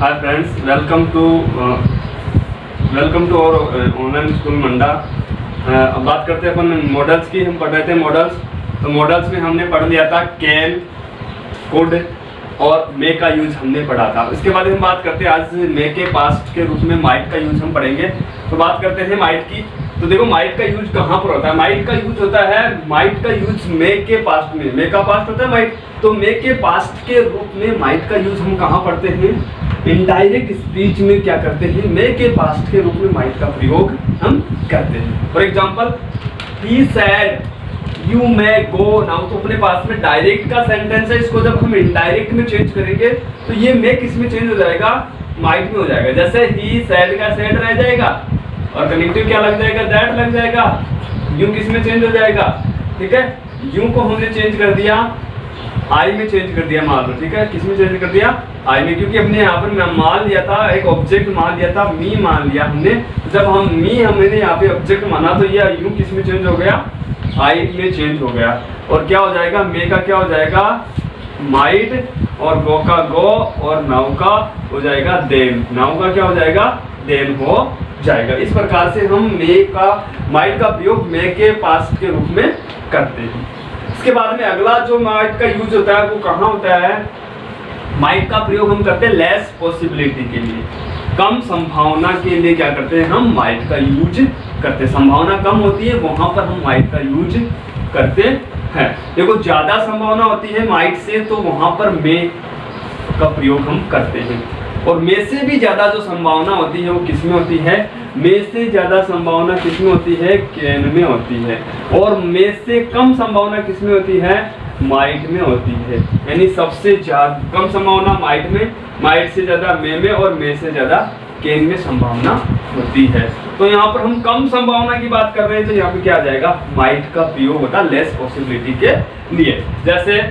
Hi friends, welcome to our online school मंडा। अब बात करते हैं अपन मॉडल्स की। हम पढ़ रहे थे मॉडल्स। तो मॉडल्स में हमने पढ़ लिया था कैन, कुड और मे का यूज हमने पढ़ा था। इसके बाद हम बात करते हैं आज मे के पास्ट के रूप में माइट का यूज हम पढ़ेंगे। तो बात करते हैं माइट की। तो देखो माइट का यूज कहाँ पर होता है। माइट का यूज होता है, माइट का यूज मे के पास्ट में। मे का पास्ट होता है माइट, तो मे के पास्ट के रूप में माइट का यूज हम कहाँ पढ़ते हैं, इनडायरेक्ट स्पीच में क्या करते हैं, मे के पास्ट के रूप में माइट का प्रयोग हम करते हैं। For example, he said you may go now. तो अपने पास में डायरेक्ट का सेंटेंस है, इसको जब हम इनडायरेक्ट में चेंज करेंगे तो ये मे किस में चेंज हो जाएगा, माइट में हो जाएगा। जैसे ही सेड का सेड रह जाएगा और कनेक्टिव क्या लग जाएगा, दैट लग जाएगा। यू किस में चेंज हो जाएगा, ठीक है। यू को हमने चेंज कर दिया, आई में चेंज कर दिया मान लो, ठीक है। किस में चेंज कर दिया, आई में, क्योंकि हमने यहाँ पर मान लिया था, एक ऑब्जेक्ट मान लिया था, मी मान लिया हमने। जब हमने यहाँ पे ऑब्जेक्ट माना तो ये यू किस में चेंज हो गया, आई में चेंज हो गया। और क्या हो जाएगा, मे का क्या हो जाएगा, माइट, और गो का गो, और नाउ का हो जाएगा देन। नाउ का क्या हो जाएगा, देन हो जाएगा। इस प्रकार से हम मे का, माइट का प्रयोग मे के पास्ट के रूप में करते हैं। इसके बाद में अगला जो माइट का यूज होता है वो कहाँ होता है, माइट का प्रयोग हम करते हैं लेस पॉसिबिलिटी के लिए, कम संभावना के लिए क्या करते हैं, हम माइट का यूज करते हैं। संभावना कम होती है वहां पर हम माइट का यूज करते हैं। देखो ज्यादा संभावना होती है माइट से, तो वहां पर मे का प्रयोग हम करते हैं। और मे से भी ज्यादा जो संभावना होती है वो किस में होती है, मे से ज्यादा संभावना किस में होती है, कैन में होती है। और मे से कम संभावना किस में होती है, माइट में होती है। यानी सबसे ज्यादा कम संभावना माइट में, माइट से ज्यादा मे में, और मे से ज्यादा कैन में संभावना होती है। तो यहाँ पर हम कम संभावना की बात कर रहे हैं, तो यहाँ पे क्या आ जाएगा, माइट का प्रयोग होता है लेस पॉसिबिलिटी के लिए। जैसे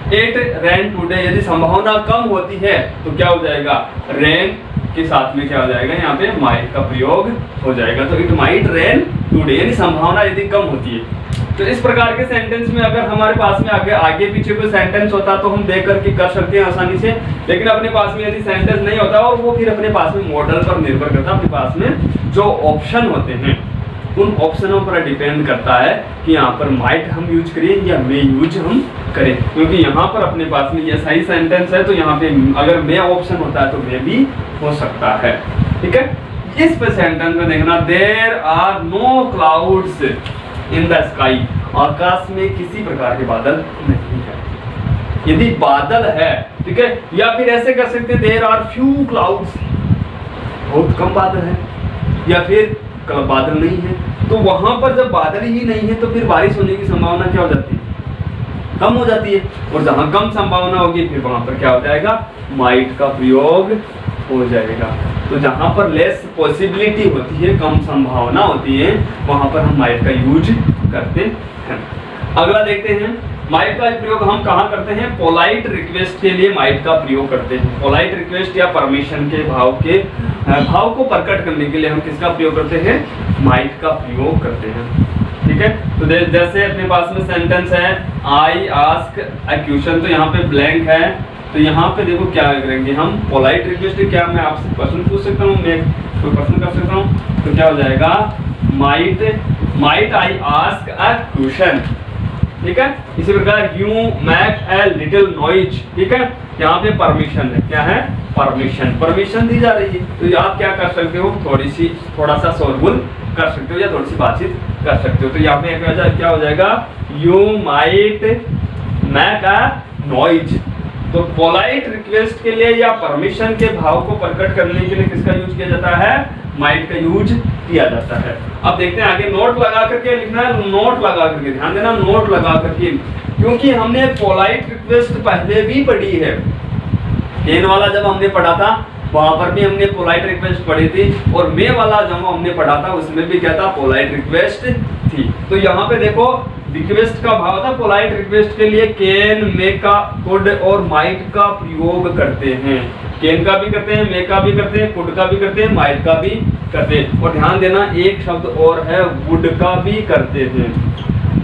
इट रेन टुडे, यदि संभावना कम होती है तो क्या हो जाएगा, रेन के साथ में क्या हो जाएगा, यहाँ पे माइट का प्रयोग हो जाएगा। तो इट माइट रेन टुडे, यानी संभावना यदि कम होती है। तो इस प्रकार के सेंटेंस में अगर हमारे पास में आगे पीछे कोई सेंटेंस होता तो हम देख करके कर सकते हैं आसानी से। लेकिन अपने पास में यदि सेंटेंस नहीं होता, और वो फिर अपने पास में मॉडल पर निर्भर करता है, अपने पास में जो ऑप्शन होते हैं उन ऑप्शनों पर डिपेंड करता है कि यहाँ पर माइट हम यूज करें या मे यूज हम करें। क्योंकि यहाँ पर अपने पास में ये सही सेंटेंस है, तो यहाँ पे अगर मे ऑप्शन होता है तो मे भी हो सकता है, ठीक है। इस पे सेंटेंस में देखना, there are no clouds in the sky, आकाश में किसी प्रकार के बादल नहीं है। यदि बादल है, ठीक है, या फिर ऐसे कर सकते हैं, देयर आर फ्यू क्लाउड्स, बहुत कम बादल है, या फिर बादल नहीं है। तो वहां पर जब बादल ही नहीं है तो फिर बारिश होने की संभावना क्या हो जाती है, कम हो जाती है। और जहां कम संभावना होगी फिर वहां पर क्या हो जाएगा, माइट का प्रयोग हो जाएगा। तो जहां पर लेस पॉसिबिलिटी होती है, कम संभावना होती है, वहां पर हम माइट का यूज करते हैं। अगला देखते हैं, माइट का प्रयोग हम कहाँ करते हैं, पोलाइट रिक्वेस्ट के लिए माइट का प्रयोग करते हैं। पोलाइट रिक्वेस्ट या परमिशन के भाव को प्रकट करने के लिए हम किसका प्रयोग करते हैं, माइट का प्रयोग करते हैं, ठीक है। तो जैसे अपने पास में सेंटेंस है, आई आस्क अ क्वेश्चन, तो यहाँ पे ब्लैंक है, तो यहाँ पे देखो क्या करेंगे हम, पोलाइट रिक्वेस्ट, क्या मैं आपसे क्वेश्चन पूछ सकता हूँ, मैं कोई प्रश्न कर सकता हूँ, तो क्या हो जाएगा, might I ask a question, ठीक है। इसी प्रकार you make a little noise, ठीक है। यहाँ पे परमिशन है, क्या है, परमिशन दी जा रही है। तो आप क्या कर सकते हो, थोड़ा सा शोरगुल कर सकते हो या थोड़ी सी बातचीत कर सकते हो। तो यहाँ पे क्या हो जाएगा, you might make a noise. तो पोलाइट रिक्वेस्ट के लिए या परमिशन के भाव को प्रकट करने के लिए किसका यूज किया जाता है, माइट का यूज किया जाता है। अब देखते हैं आगे, नोट लगा करके लिखना है, नोट लगा करके ध्यान देना, नोट लगा करके, क्योंकि हमने पोलाइट रिक्वेस्ट पहले भी पढ़ी है। कैन वाला जब हमने पढ़ा था वहां पर भी हमने पोलाइट रिक्वेस्ट पढ़ी थी, और मे वाला जब हमने पढ़ा था उसमें भी क्या था, पोलाइट रिक्वेस्ट थी। तो यहाँ पे देखो रिक्वेस्ट का भाव था, पोलाइट रिक्वेस्ट के लिए कैन, मे का, कुड और माइट का प्रयोग करते हैं। कैन का भी करते हैं, मे का भी करते हैं, कुड का भी करते हैं, माइट का भी करते हैं। और ध्यान देना एक शब्द और है, वुड का भी करते हैं।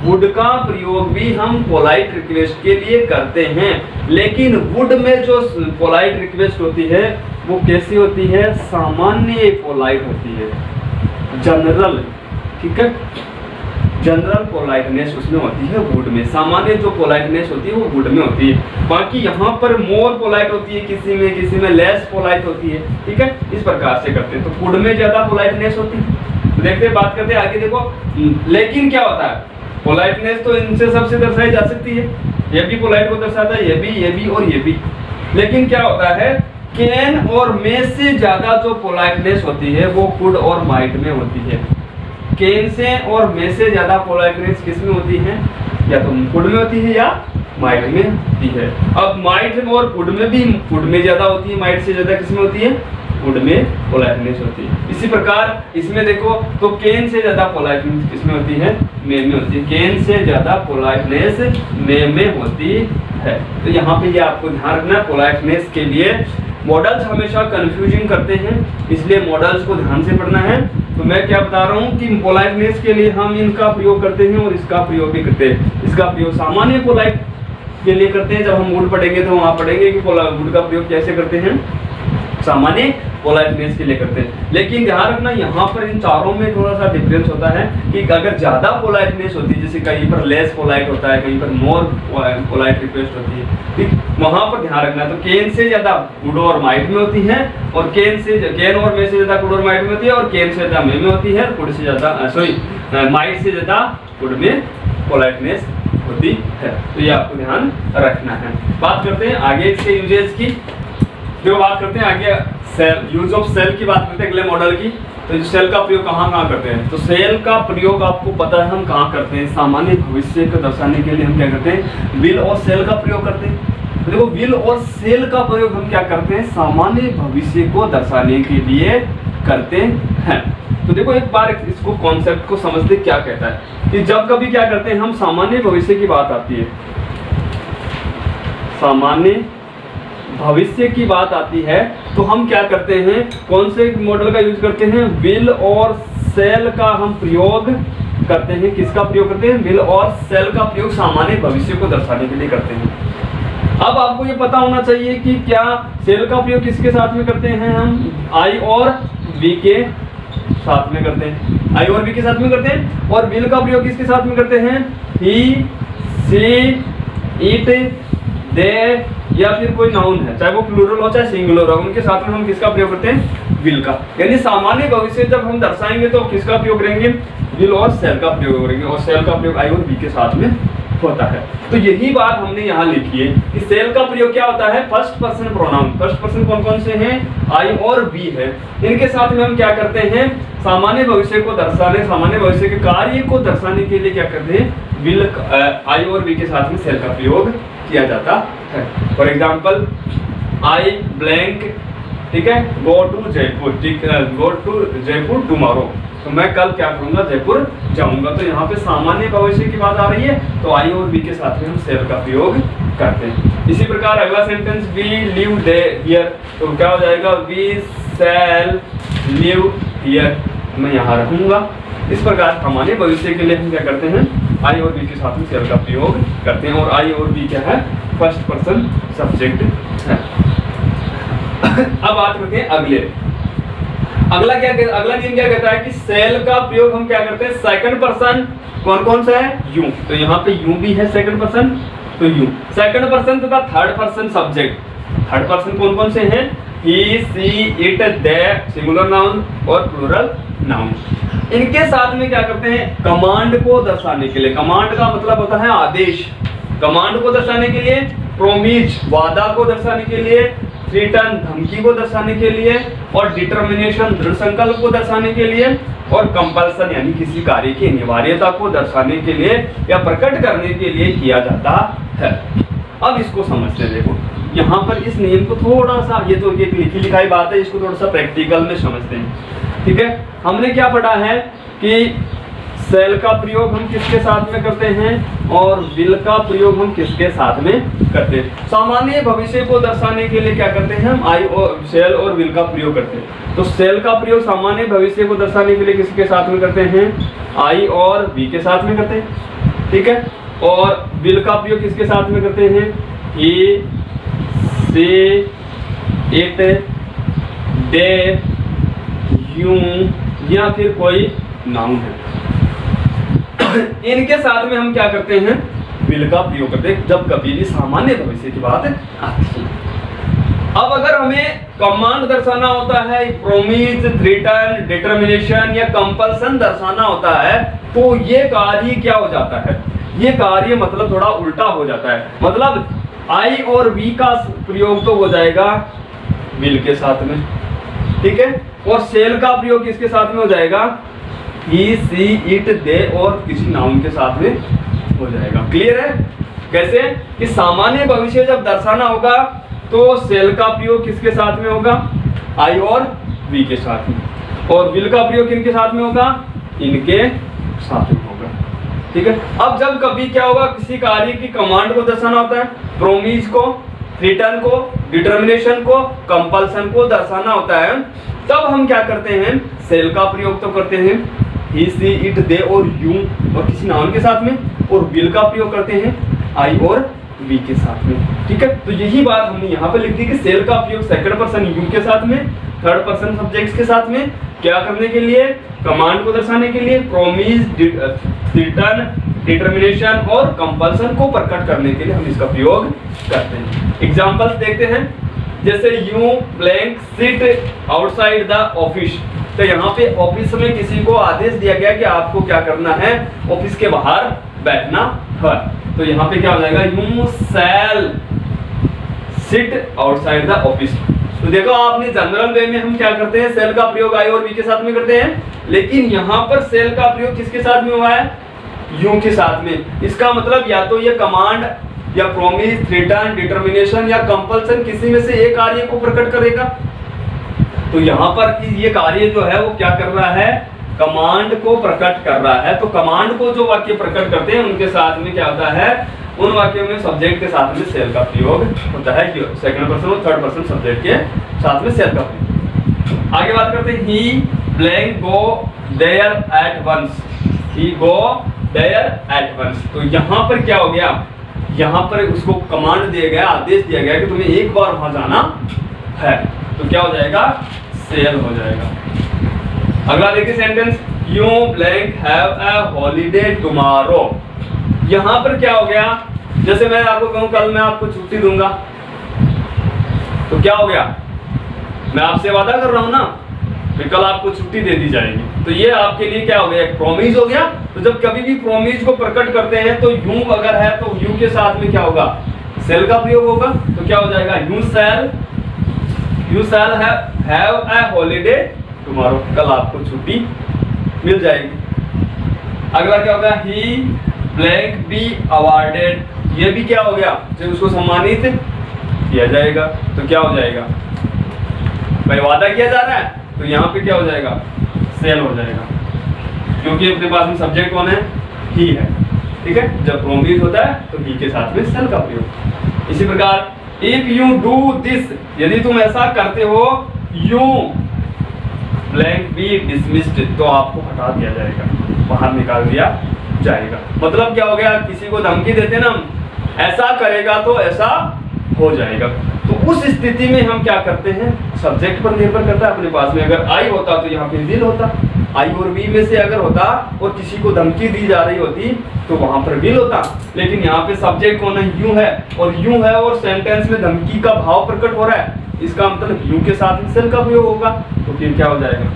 वुड का प्रयोग भी हम पोलाइट रिक्वेस्ट के लिए करते हैं, लेकिन वुड में जो पोलाइट रिक्वेस्ट होती है वो कैसी होती है, सामान्य पोलाइट होती है, जनरल, ठीक है, जनरल पोलाइटनेस उसमें होती है वुड में, सामान्य जो पोलाइटनेस होती है वो वुड में होती है। बाकी यहाँ पर मोर पोलाइट होती है, किसी में लेस पोलाइट होती है, ठीक है, इस प्रकार से करते हैं। तो वुड में ज्यादा पोलाइटनेस होती है। देखते हैं, बात करते हैं आगे। देखो, लेकिन क्या होता है, पोलाइटनेस तो इनसे सबसे दर्शाई जा सकती है, ये भी पोलाइट को दर्शाता है, ये भी और ये भी। लेकिन क्या होता है, कैन और मे से ज्यादा जो पोलाइटनेस होती है वो कुड और माइट में होती है। कैन से और मे से ज्यादा पोलाइटनेस किस में होती है, या तो कुड में होती है या माइट में होती है। अब माइट और कुड में भी, कुड में ज्यादा होती है, माइट से ज्यादा किस में होती है, कुड में पोलाइटनेस होती है। इसी प्रकार इसमें देखो तो कैन से ज्यादा पोलाइटनेस किसमें होती है, मे में होती है। कैन से ज्यादा पोलाइटनेस मे में होती है। तो यहाँ पे ये आपको ध्यान रखना है, पोलाइटनेस के लिए मॉडल्स हमेशा कंफ्यूजिंग करते हैं, इसलिए मॉडल्स को ध्यान से पढ़ना है। तो मैं क्या बता रहा हूँ कि पोलाइटनेस के लिए हम इनका प्रयोग करते हैं और इसका प्रयोग भी करते हैं। इसका प्रयोग सामान्य पोलाइट के लिए करते हैं, जब हम वुड पढ़ेंगे तो वहाँ पढ़ेंगे कि वुड का प्रयोग कैसे करते हैं, सामान्य पोलाइटनेस के लिए करते हैं। लेकिन ध्यान रखना, यहाँ पर इन चारों में थोड़ा सा डिफरेंस होता है कि अगर ज्यादा पोलाइटनेस होती है, जैसे कहीं पर लेस पोलाइट होता है, कहीं पर मोर पोलाइट रिक्वेस्ट होती है, ठीक, वहां पर ध्यान रखना। तो कैन से ज्यादा कुड और माइट में होती है, और कैन और मे से ज्यादा कुड और माइट में होती है, और कैन से ज्यादा मे में होती है, कुड से ज्यादा माइट से ज्यादा कुड में पोलाइटनेस होती है। तो ये आपको ध्यान रखना है। बात करते हैं आगे इसके यूजेस की। जो बात करते हैं आगे सेल, यूज ऑफ सेल की बात करते हैं अगले मॉडल की। तो सेल का प्रयोग कहाँ करते हैं, तो सेल का प्रयोग आपको पता है हम कहाँ करते हैं, सामान्य भविष्य को दर्शाने के लिए हम क्या करते हैं, विल और सेल का प्रयोग करते हैं। तो देखो, विल और सेल का प्रयोग हम क्या करते हैं, सामान्य भविष्य को दर्शाने के लिए करते हैं। तो देखो, एक बार इसको कॉन्सेप्ट को समझते क्या कहता है कि जब कभी क्या करते हैं हम, सामान्य भविष्य की बात आती है, सामान्य भविष्य की बात आती है, तो हम क्या करते हैं, कौन से मॉडल का यूज करते हैं, विल और सेल का हम प्रयोग करते हैं। किसका प्रयोग करते हैं, विल और सेल का प्रयोग सामान्य भविष्य को दर्शाने के लिए करते हैं। अब आपको ये पता होना चाहिए कि क्या सेल का प्रयोग किसके साथ में करते हैं, हम आई और वी के साथ में करते हैं, आई और वी के साथ में करते हैं। और विल का प्रयोग किसके साथ में करते हैं, ही, सी, इट, दे, या फिर कोई नाउन है, चाहे वो प्लूरल हो चाहे सिंगुलर हो, उनके साथ में हम किसका प्रयोग करते हैं, विल का। यानी सामान्य भविष्य जब हम दर्शाएंगे तो किसका प्रयोग करेंगे, विल और सेल का प्रयोग करेंगे, और सेल का प्रयोग आई और वी के साथ में होता है। तो यही बात हमने यहाँ लिखी है कि सेल का प्रयोग क्या होता है, first person pronoun. First person कौन कौन से हैं, आई और वी है, इनके साथ में हम क्या करते हैं, सामान्य भविष्य को दर्शाने, सामान्य भविष्य के कार्य को दर्शाने के लिए क्या करते हैं, विल, आई और वी के साथ में सेल का प्रयोग किया जाता है। फॉर एग्जाम्पल, आई ब्लैंक, ठीक है, गो टू जयपुर, ठीक है, गो टू जयपुर टुमारो, तो मैं कल क्या करूंगा, जयपुर जाऊंगा। तो यहाँ पे सामान्य भविष्य की बात आ रही है, तो आई और वी के साथ में हम सेल का प्रयोग करते हैं। इसी प्रकार अगला सेंटेंस, वी लिव हियर, तो क्या हो जाएगा, वी शैल लिव हियर, मैं यहाँ रहूंगा। इस प्रकार सामान्य भविष्य के लिए हम क्या करते हैं, आई और वी के साथ में सेल का प्रयोग करते हैं। और आई और वी क्या है, फर्स्ट पर्सन सब्जेक्ट है। अब बात करते हैं अगले, अगला नियम क्या कहता है कि सेल का प्रयोग हम क्या करते हैं, सेकंड पर्सन, कौन कौन सा है, यू, तो यहाँ पे यू भी है सेकंड पर्सन, तो यू सेकंड पर्सन तथा third person subject. Third person कौन कौन से हैं, ही, सी, इट, दे, सिंगुलर नाउन और प्लूरल नाउन। इनके साथ में क्या करते हैं, कमांड को दर्शाने के लिए, कमांड का मतलब होता है आदेश, कमांड को दर्शाने के लिए, प्रोमिज वादा को दर्शाने के लिए, थ्रेटन धमकी को दर्शाने के लिए, और डिटर्मिनेशन दृढ़ संकल्प को दर्शाने के लिए, और कंपल्सन यानी किसी कार्य की अनिवार्यता को दर्शाने के लिए या प्रकट करने के लिए किया जाता है। अब इसको समझते हैं। देखो यहाँ पर इस नियम को थोड़ा सा, ये तो एक लिखी लिखाई बात है, इसको थोड़ा सा प्रैक्टिकल में समझते हैं। ठीक है, हमने क्या पढ़ा है कि सेल का प्रयोग हम किसके साथ में करते हैं और विल का प्रयोग हम किसके साथ में करते हैं। सामान्य भविष्य को दर्शाने के लिए क्या करते हैं, हम आई और सेल और विल का प्रयोग करते हैं। तो सेल का प्रयोग सामान्य भविष्य को दर्शाने के लिए किसके साथ में करते हैं, आई और वी के साथ में करते हैं। ठीक है। और विल का प्रयोग किसके साथ में करते हैं? ही, शी, इट, दे, यू या फिर कोई नाउन है, इनके साथ में हम क्या करते हैं? विल का प्रयोग करते हैं जब कभी भी सामान्य भविष्य की बात आती है। अब अगर हमें कमांड दर्शाना होता है, प्रोमिस, थ्रेटन, डिटर्मिनेशन या कंपल्सन दर्शाना होता है, तो ये कार्य क्या हो जाता है? ये कार्य मतलब थोड़ा उल्टा हो जाता है। मतलब आई और वी का प्रयोग तो हो जाएगा विल के साथ में, ठीक है, और सेल का प्रयोग किसके साथ में हो जाएगा? ही, सी, इट, दे और किसी नाउन के साथ में हो जाएगा। क्लियर है? कैसे कि सामान्य भविष्य जब दर्शाना होगा तो सेल का प्रयोग किसके साथ में होगा? आई और वी के साथ में, और विल का प्रयोग किनके साथ में होगा? इनके साथ में होगा, ठीक है। अब जब कभी क्या होगा, किसी कार्य की कमांड को दर्शाना होता है, प्रोमिस को, थ्रेटन को, डिटर्मिनेशन को, कंपल्सन को दर्शाना होता है, तब हम क्या करते हैं? सेल का प्रयोग तो करते हैं ही, सी, इट, दे और यू और किसी नाउन के साथ में, और विल का प्रयोग करते हैं आई और वी के साथ में, ठीक है। तो यही बात हमने यहाँ पे लिख दी कि सेल का प्रयोग सेकंड पर्सन यू के साथ में, थर्ड पर्सन सब्जेक्ट्स के साथ में, क्या करने के लिए? कमांड को दर्शाने के लिए, प्रोमिस, थ्रेटन, डिटर्मिनेशन और कंपल्सन को प्रकट करने के लिए हम इसका प्रयोग करते हैं। एग्जांपल्स देखते हैं, जैसे you blank sit outside the office. तो यहाँ पे ऑफिस में किसी को आदेश दिया गया कि आपको क्या करना है? ऑफिस के बाहर बैठना है। तो यहाँ पे क्या हो जाएगा? You shall sit outside the office. तो देखो आपने जनरल वे में हम क्या करते हैं? सेल का प्रयोग आई और वी के साथ में करते हैं, लेकिन यहाँ पर सेल का प्रयोग किसके साथ में हुआ है? यू के साथ में। इसका मतलब या तो ये कमांड या प्रोमिस, थ्रेटन, डिटर्मिनेशन या कंपल्सन किसी में से एक कार्य को प्रकट करेगा। तो यहाँ पर ये कार्य जो है वो क्या कर रहा है? कमांड को प्रकट कर रहा है। तो कमांड को जो वाक्य प्रकट करते हैं उनके साथ में क्या होता है? उन वाक्यों में सब्जेक्ट के साथ में सेल का प्रयोग होता है, सेकंड पर्सन और थर्ड पर्सन सब्जेक्ट के साथ में सेल का प्रयोग। आगे बात करते हैं, he blank go there at once. He go there at once. तो यहाँ पर क्या हो गया? यहाँ पर उसको कमांड दिया गया, आदेश दिया गया कि तुम्हें एक बार वहां जाना है, तो क्या हो जाएगा? सेल हो जाएगा। अगला देखिए sentence, you blank have a holiday tomorrow. यहाँ पर क्या हो गया? जैसे मैं आपको कहूँ कल मैं आपको छुट्टी दूंगा, तो क्या हो गया? मैं आपसे वादा कर रहा हूं ना कि कल आपको छुट्टी दे दी जाएगी, तो ये आपके लिए क्या हो गया? एक प्रॉमिस हो गया। तो जब कभी भी प्रॉमिस को प्रकट करते हैं तो यू अगर है तो यू के साथ में क्या होगा? सेल का प्रयोग होगा। तो क्या हो जाएगा? You shall have a holiday tomorrow. कल आपको छुट्टी मिल जाएगी। अगला क्या होगा? ही ब्लैंक बी अवार्डेड। ये भी क्या हो गया? जब उसको सम्मानित किया जाएगा तो क्या हो जाएगा? भाई वादा किया जा रहा है तो यहाँ पे क्या हो जाएगा? सेल हो जाएगा, क्योंकि अपने पास में सब्जेक्ट कौन है? ही है, ठीक है। जब प्रोमिस होता है तो ही के साथ में सेल का प्रयोग। इसी प्रकार इफ यू डू दिस, यदि तुम ऐसा करते हो, यू ब्लैंक बी डिसमिस्ड, तो आपको हटा दिया जाएगा, बाहर निकाल दिया जाएगा। मतलब क्या हो गया? किसी को धमकी देते ना, ऐसा करेगा तो ऐसा हो जाएगा। तो उस स्थिति में हम क्या करते हैं? सब्जेक्ट पर निर्भर करता है। अपने पास में अगर आई होता तो यहाँ पे विल होता, आई और वी में से अगर होता और किसी को धमकी दी जा रही होती तो वहां पर विल होता, लेकिन यहाँ पे सब्जेक्ट कौन है? यू है, और यू है और सेंटेंस में धमकी का भाव प्रकट हो रहा है, इसका मतलब यू के साथ में सेल का प्रयोग होगा, तो फिर क्या हो जाएगा?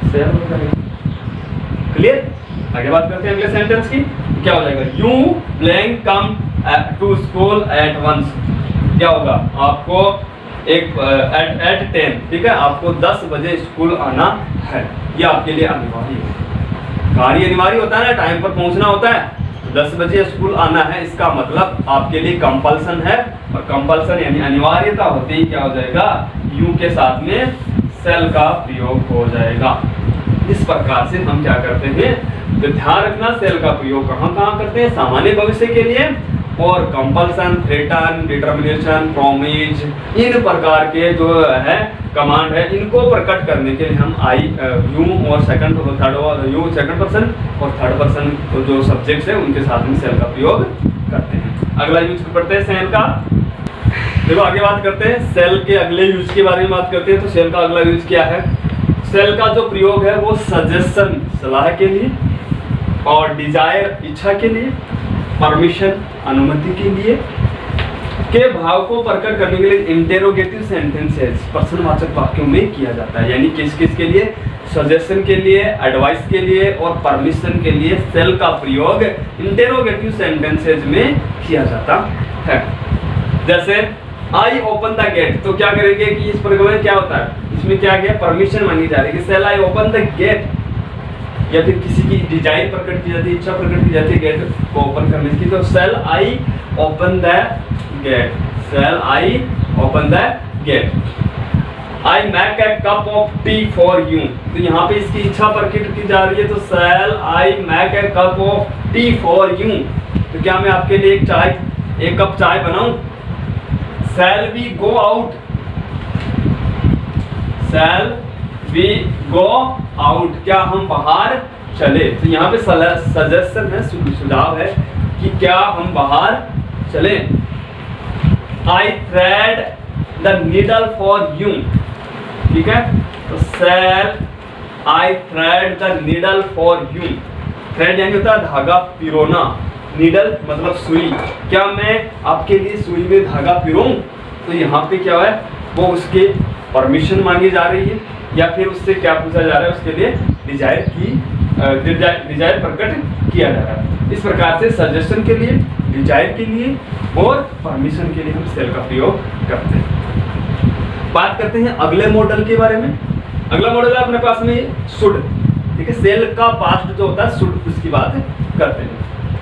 सेल हो जाएगा। क्लियर? आगे बात करते हैं अगले सेंटेंस की। क्या हो जाएगा? You blank come to school at once. क्या होगा? आपको एक एट 10, ठीक है, आपको 10 बजे स्कूल आना है। ये आपके लिए अनिवार्य है। कार्य अनिवार्य होता है ना, टाइम पर पहुंचना होता है। 10 बजे स्कूल आना है, इसका मतलब आपके लिए कंपल्सन है, और कंपल्सन यानी अनिवार्यता होते ही क्या हो जाएगा? यू के साथ में सेल का प्रयोग हो जाएगा। इस प्रकार से हम क्या करते हैं? तो ध्यान रखना, सेल का प्रयोग कहाँ कहाँ करते हैं? सामान्य भविष्य के लिए, और कंपल्सन, थ्रेटन, डिटर्मिनेशन, प्रॉमिस, इन प्रकार के जो है कमांड है, इनको प्रकट करने के लिए हम आई यू और second third you second person और थर्ड पर्सन जो सब्जेक्ट्स है उनके साथ में सेल का प्रयोग करते हैं। अगला यूज पढ़ते हैं सेल का। देखो आगे बात करते हैं सेल के अगले यूज के बारे में बात करते हैं। तो सेल का अगला यूज क्या है? सेल का जो प्रयोग है वो सजेशन सलाह के लिए, और डिजायर इच्छा के लिए, परमिशन अनुमति के लिए, के भाव को प्रकट करने के लिए इंटेरोगेटिव सेंटेंसेस प्रश्नवाचक वाक्यों में किया जाता है। यानी किस किस के लिए? सजेशन के लिए, एडवाइस के लिए और परमिशन के लिए सेल का प्रयोग इंटेरोगेटिव सेंटेंसेस में किया जाता है। जैसे आई ओपन द गेट, तो क्या करेंगे कि इस प्रयोग में क्या होता है? इसमें क्या किया? परमिशन मांगी जा रही है कि shall I open the gate, या फिर किसी की डिजाइन प्रकट की जाती है, इच्छा प्रकट की जाती है गेट को ओपन करने की। तो cell I open the gate, shall I open the gate. I make a cup of tea for you, तो यहाँ पे इसकी इच्छा प्रकट की जा रही है। तो cell I make a cup of tea for you, तो क्या मैं आपके लिए एक कप चाय बनाऊं? Shall we go out, shall we go out, क्या हम बाहर चले? तो यहाँ पे सजेशन है, सुझाव है कि क्या हम बाहर चले। I thread the needle for you, ठीक है। तो cell I thread the needle for you, thread यानी होता है धागा पिरोना, नीडल मतलब सुई, क्या मैं आपके लिए सुई में धागा पिरोऊं? तो यहाँ पे क्या है? वो उसके परमिशन मांगी जा रही है, या फिर उससे क्या पूछा जा रहा है? उसके लिए डिजायर प्रकट किया जा रहा है। इस प्रकार से सजेशन के लिए, डिजायर के लिए और परमिशन के लिए हम सेल का प्रयोग करते हैं। बात करते हैं अगले मॉडल के बारे में। अगला मॉडल है अपने पास में शुड, ठीक है। सेल का पास्ट जो होता है शुड, उसकी बात करते हैं।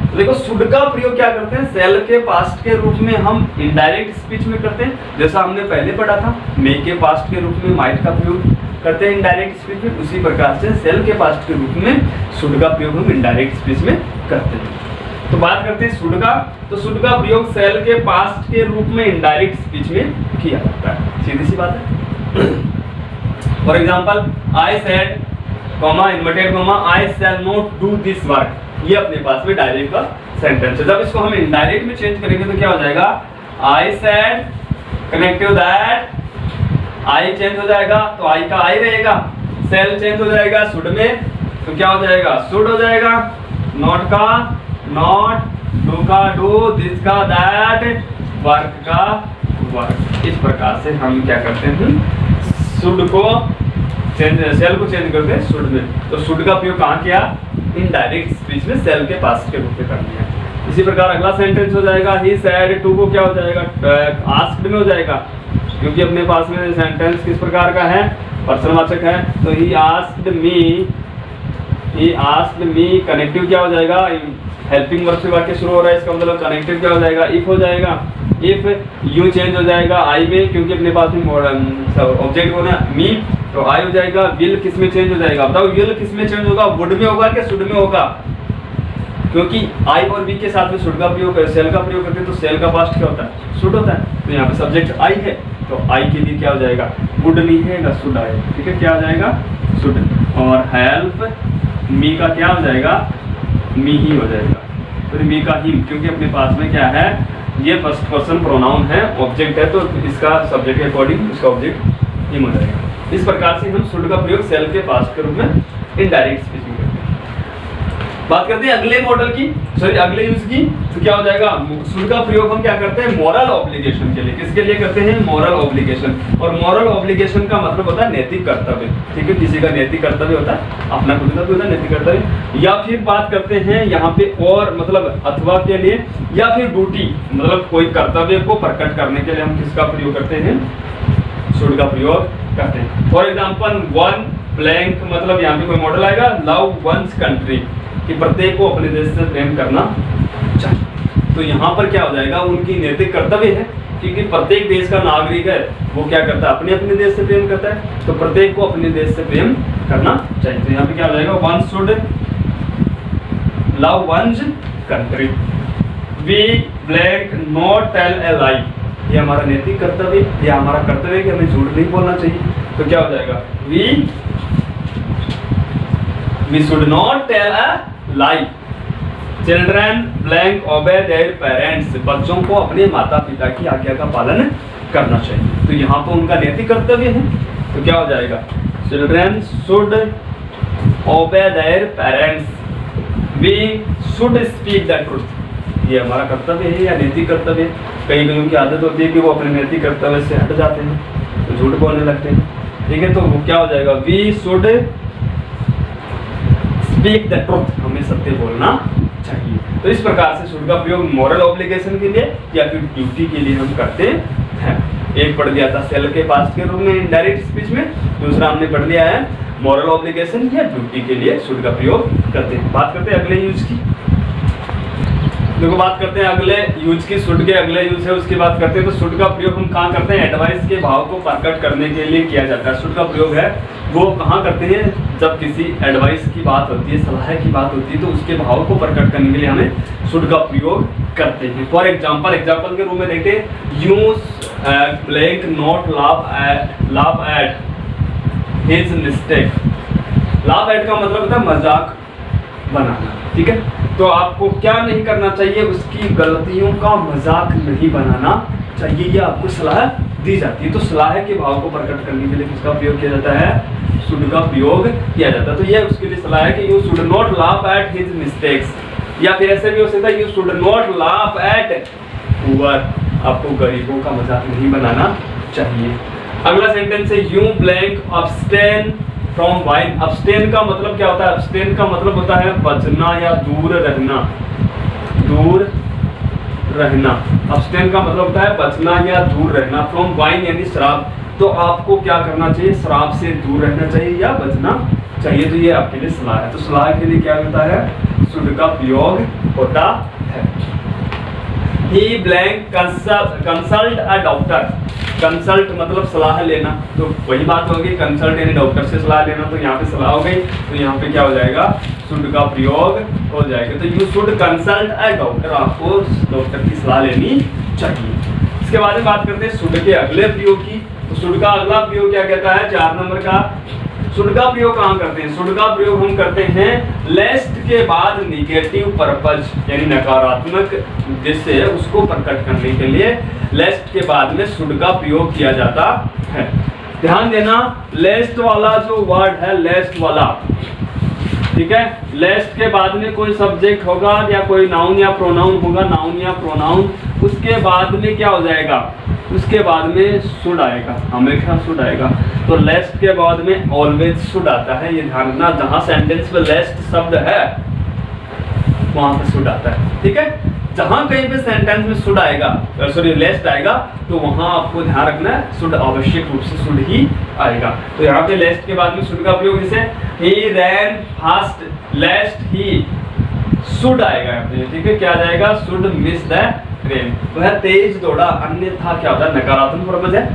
तो देखो शुड का प्रयोग क्या करते हैं? सेल के पास्ट के रूप में हम इनडायरेक्ट स्पीच में करते हैं, जैसा हमने पहले पढ़ा था। मे के पास्ट के रूप में माइट का प्रयोग करते हैं इनडायरेक्ट स्पीच में, उसी प्रकार से सेल के पास्ट के रूप में शुड का प्रयोग हम इनडायरेक्ट स्पीच में करते हैं। तो बात करते हैं शुड का। तो शुड का प्रयोग सेल के पास्ट के रूप में इनडायरेक्ट स्पीच में किया जाता है, सीधी सी बात है। For example I said comma inverted comma I shall not do this work, ये अपने पास में डायरेक्ट का सेंटेंस है। जब इसको हम इनडायरेक्ट में चेंज करेंगे तो क्या हो जाएगा? I said connective that, I change हो जाएगा तो आई का आई रहेगा, सेल चेंज हो जाएगा शुड में तो क्या हो जाएगा? शुड हो जाएगा, नॉट का नॉट, डू का डू, दिस का दैट, वर्क का वर्क। इस प्रकार से हम क्या करते हैं? शुड को चेंज, सेल को चेंज करते हैं शुड में। तो शुड का प्रयोग कहाँ किया? इनडायरेक्ट स्पीच में सेल के पास्ट के रूप में करनी है। इसी प्रकार अगला सेंटेंस हो जाएगा ही सेड टू, को क्या हो जाएगा? आस्क्ड में हो जाएगा, क्योंकि अपने पास में सेंटेंस किस प्रकार का है? प्रश्नवाचक है। तो ही आस्क्ड मी, कनेक्टिव क्या हो जाएगा? हेल्पिंग वर्ब से वाक्य शुरू हो रहा है, इसका मतलब कनेक्टिव क्या हो जाएगा? इफ हो जाएगा। इफ यू चेंज हो जाएगा आई में, क्योंकि अपने पास में ऑब्जेक्ट होना मी, तो आई हो जाएगा। विल किस में चेंज हो जाएगा? बताओ विल किस में चेंज होगा? वुड में होगा क्या शुड में होगा? क्योंकि आई और बी के साथ में शुड का प्रयोग, सेल का प्रयोग करते हैं, तो सेल का पास्ट क्या होता है? शुड होता है। तो यहाँ पे सब्जेक्ट आई है, तो आई के लिए क्या हो जाएगा? वुड नहीं है, शुड आए, ठीक है। क्या हो जाएगा? शुड। और हेल्प मी का क्या हो जाएगा? मी ही हो जाएगा। तो मी का ही, क्योंकि अपने पास में क्या है? ये फर्स्ट पर्सन प्रोनाउन है, ऑब्जेक्ट है, तो इसका सब्जेक्ट के अकॉर्डिंग इसका ऑब्जेक्ट हिम हो जाएगा। इस प्रकार से हम शुड का प्रयोग सेल के पास्ट के रूप में इनडायरेक्ट स्पीच में करते हैं। बात करते हैं अगले मॉडल की, सॉरी अगले यूज की। तो क्या हो जाएगा? शुड का प्रयोग हम क्या करते हैं? मॉरल ऑब्लिगेशन के लिए। किसके लिए करते हैं? Moral obligation. और मॉरल ऑब्लिगेशन का मतलब होता है नैतिक कर्तव्य, ठीक है। किसी का नैतिक कर्तव्य होता है, अपना खुद का भी होता है नैतिक कर्तव्य। या फिर बात करते हैं यहाँ पे और मतलब अथवा के लिए, या फिर ड्यूटी मतलब कोई कर्तव्य को प्रकट करने के लिए हम किसका प्रयोग करते हैं? शुड का प्रयोग करते हैं। फॉर एग्जाम्पल वन ब्लैंक, मतलब यहाँ पे कोई मॉडल आएगा लव वंस कंट्री, कि प्रत्येक को अपने देश से प्रेम करना चाहिए। तो यहाँ पर क्या हो जाएगा? उनकी नैतिक कर्तव्य है, क्योंकि प्रत्येक देश का नागरिक है, वो क्या करता है? अपने अपने देश से प्रेम करता है, तो प्रत्येक को अपने देश से प्रेम करना चाहिए। तो यहाँ पे क्या हो जाएगा? One should love one's country, we blank not tell a lie, ये हमारा नैतिक कर्तव्य, ये हमारा कर्तव्य है कि हमें झूठ नहीं बोलना चाहिए। तो क्या हो जाएगा, we should not tell a lie. Children blank obey their parents, बच्चों को अपने माता पिता की आज्ञा का पालन करना चाहिए। तो यहाँ पर उनका नैतिक कर्तव्य है, तो क्या हो जाएगा, children should obey their parents, we should speak the truth. ये हमारा कर्तव्य है या नैतिक कर्तव्य है। कई कईयों की आदत होती है कि वो अपने नैतिक कर्तव्य से हट जाते हैं, तो झूठ बोलने लगते हैं। ठीक है, तो वो क्या हो जाएगा, we should speak the truth, हमें सत्य बोलना चाहिए। तो इस प्रकार से शुड का प्रयोग मॉरल ऑब्लिगेशन के लिए या फिर ड्यूटी के लिए हम करते हैं। एक पढ़ लिया था सेल के पास्ट के रूप में इनडायरेक्ट स्पीच में, दूसरा हमने पढ़ लिया है मॉरल ऑब्लिगेशन या ड्यूटी के लिए शुड का प्रयोग करते हैं। बात करते हैं अगले यूज की। देखो बात करते हैं अगले यूज की, शुड के अगले यूज है उसकी बात करते हैं। तो शुड का प्रयोग हम कहाँ करते हैं, एडवाइस के भाव को प्रकट करने के लिए किया जाता है। शुड का प्रयोग है वो कहाँ करते हैं, जब किसी एडवाइस की बात होती है, सलाह की बात होती है, तो उसके भाव को प्रकट करने के लिए हमें शुड का प्रयोग करते हैं। फॉर एग्जाम्पल के रूप में देखते हैं, use blank not laugh at his mistake. Laugh at का मतलब होता है मजाक बनाना। ठीक है, तो आपको क्या नहीं करना चाहिए, उसकी गलतियों का मजाक नहीं बनाना चाहिए, ये आपको सलाह दी जाती है। तो सलाह के भाव को प्रकट करने के लिए किसका प्रयोग किया जाता है, शुड का प्रयोग किया जाता है। तो ये उसके लिए सलाह है कि you should not laugh at his mistakes, या फिर ऐसे भी हो सकता है you should not laugh at poor, आपको गरीबों का मजाक नहीं बनाना चाहिए। अगला सेंटेंस है, you blank abstain from wine. Abstain का मतलब क्या होता है, अब्सटेन का मतलब होता है बचना या दूर रहना। दूर रहना, अब्सटेन का मतलब होता है बचना या दूर रहना। फ्रॉम वाइन यानी शराब, तो आपको क्या करना चाहिए, शराब से दूर रहना चाहिए या बचना चाहिए। तो ये आपके लिए सलाह है। तो सलाह के लिए क्या होता है, शुड का प्रयोग होता है। He blank consult a doctor। Consult मतलब सलाह लेना, तो वही बात होगी, कंसल्ट यानी डॉक्टर से सलाह लेना। तो यहाँ पे सलाह हो गई, तो यहाँ पे क्या हो जाएगा, शुड का प्रयोग हो जाएगा। तो you should consult a doctor, आपको डॉक्टर की सलाह लेनी चाहिए। इसके बाद में बात करते हैं शुड के अगले प्रयोग की। तो शुड का अगला प्रयोग क्या कहता है, 4 नंबर का, शुड का प्रयोग कहाँ करते हैं, शुड का प्रयोग हम करते हैं लेस्ट के बाद निगेटिव पर्पज यानी नकारात्मक उद्देश्य है उसको प्रकट करने के लिए लेस्ट के बाद में शुड का प्रयोग किया जाता है। ध्यान देना, लेस्ट वाला जो वर्ड है, लेस्ट वाला, ठीक है, लेस्ट के बाद में कोई सब्जेक्ट होगा या कोई नाउन या प्रोनाउन होगा, नाउन या प्रोनाउन, उसके बाद में क्या हो जाएगा, उसके बाद में शुड आएगा, हमेशा शुड आएगा। तो लेस्ट के बाद में ऑलवेज शुड आता है, ये ध्यान रखना, जहां सेंटेंस में लेस्ट शब्द है वहां पे शुड आता है। ठीक है, जहां कहीं पे सेंटेंस में शुड आएगा, सॉरी लेस्ट आएगा, तो वहां आपको ध्यान रखना है शुड आवश्यक रूप से शुड ही आएगा। तो यहाँ पे लेस्ट के बाद में शुड का प्रयोग, जैसे ही रैन फास्ट, लेस्ट ही शुड आएगा यहाँ पे। ठीक है, क्या आ जाएगा, शुड मिस द ट्रेन, वह तेज दौड़ा, अन्यथा क्या होता है, नकारात्मक पर्पज है,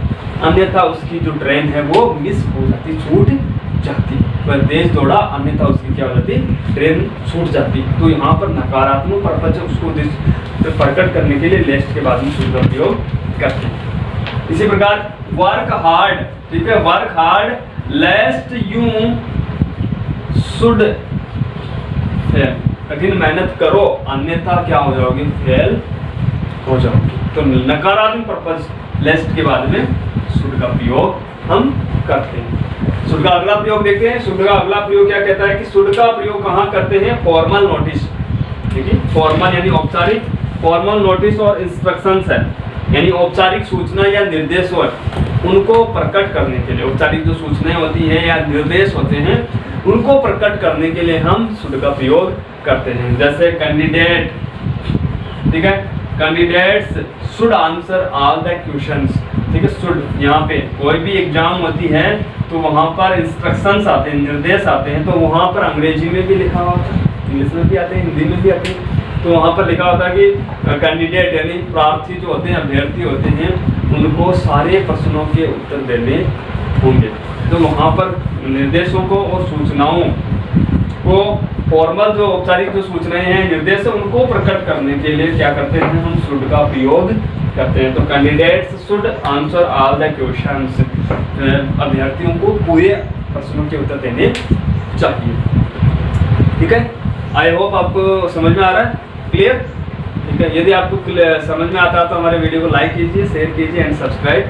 अन्यथा उसकी जो ट्रेन है वो मिस हो जाती, छूट जाती। वह तेज दौड़ा, अन्यथा उसकी क्या हो जाती, ट्रेन छूट जाती। तो यहाँ पर नकारात्मक पर्पज है, उसको प्रकट करने के लिए लेस्ट के बाद में शुड का प्रयोग करते हैं। इसी प्रकार वर्क हार्ड, ठीक है, work hard लेस्ट you should fail, कठिन मेहनत करो अन्यथा क्या हो जाओगे, फेल हो जाओगे। तो नकारात्मक पर्पज लेस्ट के बाद में शुड का प्रयोग हम करते हैं। शुड का अगला प्रयोग देखते हैं। शुड का अगला प्रयोग क्या कहता है कि शुड का प्रयोग कहाँ करते हैं, फॉर्मल नोटिस, ठीक है, फॉर्मल यानी औपचारिक, फॉर्मल नोटिस और इंस्ट्रक्शंस है, यानी औपचारिक सूचना या निर्देश हो उनको प्रकट करने के लिए, औपचारिक जो सूचनाएं होती हैं या निर्देश होते हैं उनको प्रकट करने के लिए हम शुड का प्रयोग करते हैं। जैसे कैंडिडेट, ठीक है, candidates should answer all the questions, ठीक है, शुड, यहाँ पे कोई भी एग्जाम होती है तो वहाँ पर इंस्ट्रक्शंस आते हैं, निर्देश आते हैं, तो वहाँ पर अंग्रेजी में भी लिखा होता है, इंग्लिश में भी आते हैं, हिंदी में भी आते हैं। तो वहाँ पर लिखा होता है कि कैंडिडेट यानी प्रार्थी जो होते हैं, अभ्यर्थी होते हैं, उनको सारे प्रश्नों के उत्तर देने होंगे। तो वहाँ पर निर्देशों को और सूचनाओं को, फॉर्मल जो औपचारिक जो सूचनाएं हैं, निर्देश, उनको प्रकट करने के लिए क्या करते हैं, हम शुड का प्रयोग करते हैं। तो candidates should answer all the questions, अभ्यर्थियों को पूरे प्रश्नों के उत्तर देने चाहिए। ठीक है, आई होप आपको समझ में आ रहा है, क्लियर। ठीक है, यदि आपको समझ में आता है तो हमारे वीडियो को लाइक कीजिए, शेयर कीजिए एंड सब्सक्राइब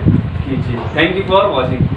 कीजिए। Thank you for watching.